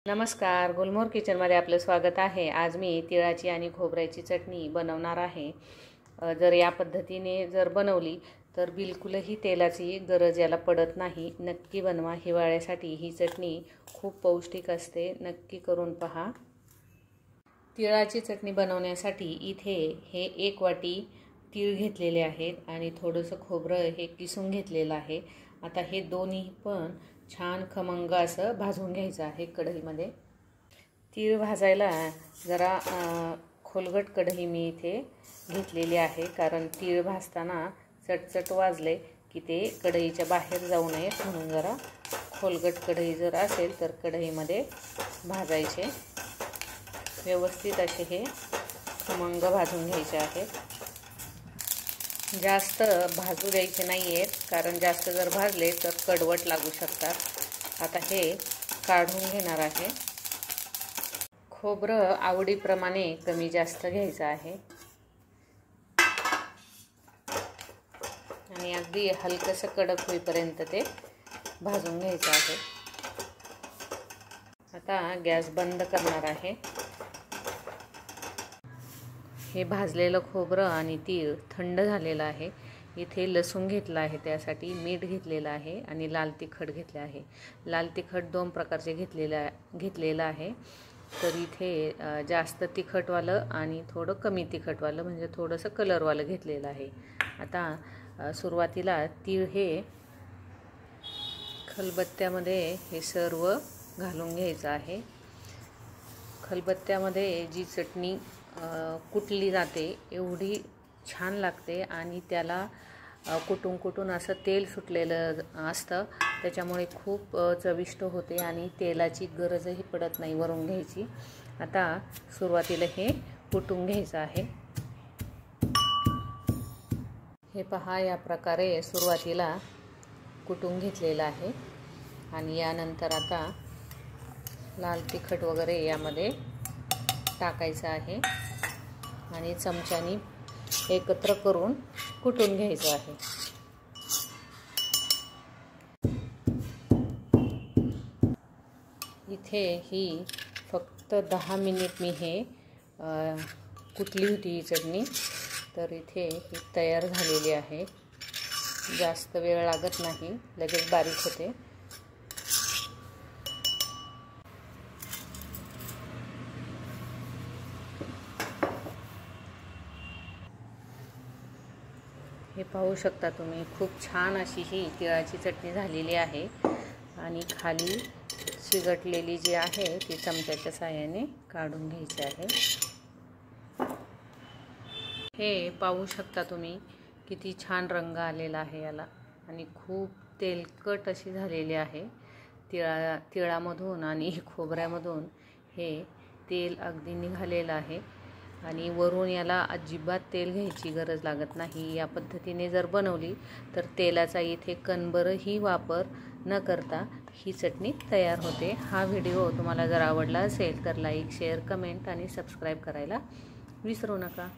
नमस्कार, गुलमोहर किचनमध्ये आपलं स्वागत आहे। आज मी तिळाची आणि खोबऱ्याची चटणी बनवणार आहे। जर या पद्धतीने जर बनवली तर बिलकुलही तेलाची गरज याला पडत नाही। नक्की बनवा, हिवाळ्यासाठी ही चटणी खूप पौष्टिक असते, नक्की करून पहा। तिळाची चटणी बनवण्यासाठी इथे हे 1 वाटी तीळ घेतलेले आहेत आणि थोडंसं खोबरं हे किसून घेतलेलं आहे। आता हे दोन्ही पण छान खमंग असं भाजून घ्यायचं आहे कढईमध्ये। तीळ भाजायला जरा खोलगट कढई मी इथे घेतलेली आहे, कारण तीळ भाजताना चटचट वाजले की ते कढईच्या बाहेर जाऊ नये, म्हणून जरा खोलगट कढई जर असेल तर कढईमध्ये भाजायचे। व्यवस्थित असे हे खमंग भाजून घ्यायचे आहेत। जास्त भाजू द्यायचे नाही आहेत, कारण जास्त जर भाजले तर कडवट लागू शकतात। आता हे काढून घेणार आहे। खोबरं आवडीप्रमाणे कमी जास्त घ्यायचं आहे आणि अगदी हलकसं कडक होईपर्यंत ते भाजून घ्यायचं आहे। आता गॅस बंद करणार आहे। हे भाजलेलं खोबरं आणि तीळ थंड झालेलं आहे। इथे लसूण घेतला आहे, त्यासाठी मीठ घेतलेलं आहे आणि लाल तिखट घेतले आहे। लाल तिखट 2 प्रकारचे घेतलेलं आहे। तर इथे जास्त तिखटवालं आणि थोडं कमी तिखटवालं, म्हणजे थोडंसं कलरवालं घेतलेलं आहे। आता सुरुवातीला तीळ हे खलबत्त्यामध्ये हे सर्व घालून घ्यायचं आहे। खलबत्त्यामध्ये जी चटणी कुटली जाते एवढी छान लागते आणि त्याला कुटून असं तेल सुटलेलं असतं, त्याच्यामुळे खूप चविष्ट होते आणि तेलाची गरजही पडत नाही वरून घ्यायची। आता सुरुवातीला हे कुटून घ्यायचं आहे। हे पहा, या प्रकारे सुरुवातीला कुटून घेतलेलं आहे आणि यानंतर आता लाल तिखट वगैरे यामध्ये टाकायचं आहे आणि चमच्यानी एकत्र करून कुटून घ्यायचं आहे। इथे ही फक्त 10 मिनिट मी हे कुटली होती ही चटणी, तर इथे ही तयार झालेली आहे। जास्त वेळ लागत नाही, लगेच बारीक होते। हे पाहू शकता तुम्ही, खूप छान अशी ही तिळाची चटणी झालेली आहे आणि खाली चिकटलेली जी आहे ती चमच्याच्या साहाय्याने काढून घ्यायची आहे। हे पाहू शकता तुम्ही, किती छान रंग आलेला आहे याला आणि खूप तेलकट अशी झालेली आहे। तिळामधून आणि खोबऱ्यामधून हे तेल अगदी निघालेलं आहे आणि वरून याला अजिबात तेल घ्यायची गरज लागत नाही। या पद्धतीने जर बनवली तर तेलाचा इथे कणभरही वापर न करता ही चटणी तयार होते। हा व्हिडिओ तुम्हाला जर आवडला असेल तर लाईक, शेअर, कमेंट आणि सबस्क्राईब करायला विसरू नका।